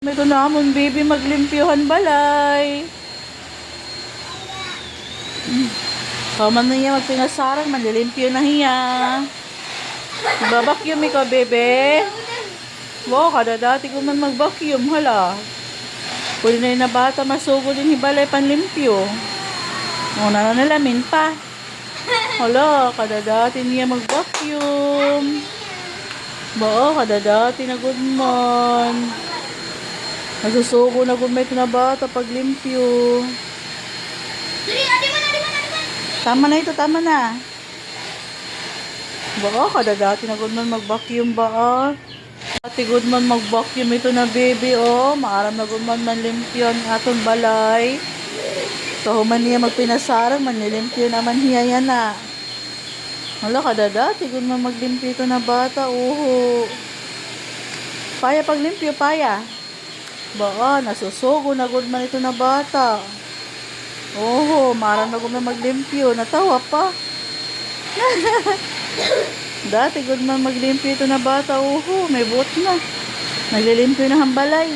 Ito na amon baby maglimpyohan balay. Kaman na niya magpinasarang, manlilimpyo na hiya. Magbabacuum ikaw, bebe. Wow, kada dati ko man magbacuum, hala. Pwede na yun na bata, masugo din hibalay panlimpyo. O, nanalamin pa. Hala, kada dati niya magbacuum. Bao, kada dati na good man. Nasusugo na gumay na bata paglimpyo. Tama na ito, tama na. Baka kada dati na good man mag-vacuum ba? Dati good man mag-vacuum ito na baby, oh. Maaram na good man manlimpyo ang atong balay. So, human niya magpinasarang, manlilimpyo naman hiya yan na. Wala kada dati good man maglimpyo ito na bata, uho. Paya paglimpyo, paya. Baka, nasusugo na good man ito na bata. Oho, marang na gumay maglimpyo. Natawa pa. Dati, good man maglimpyo ito na bata. Oho, may buot na. Naglilimpyo na hambalay.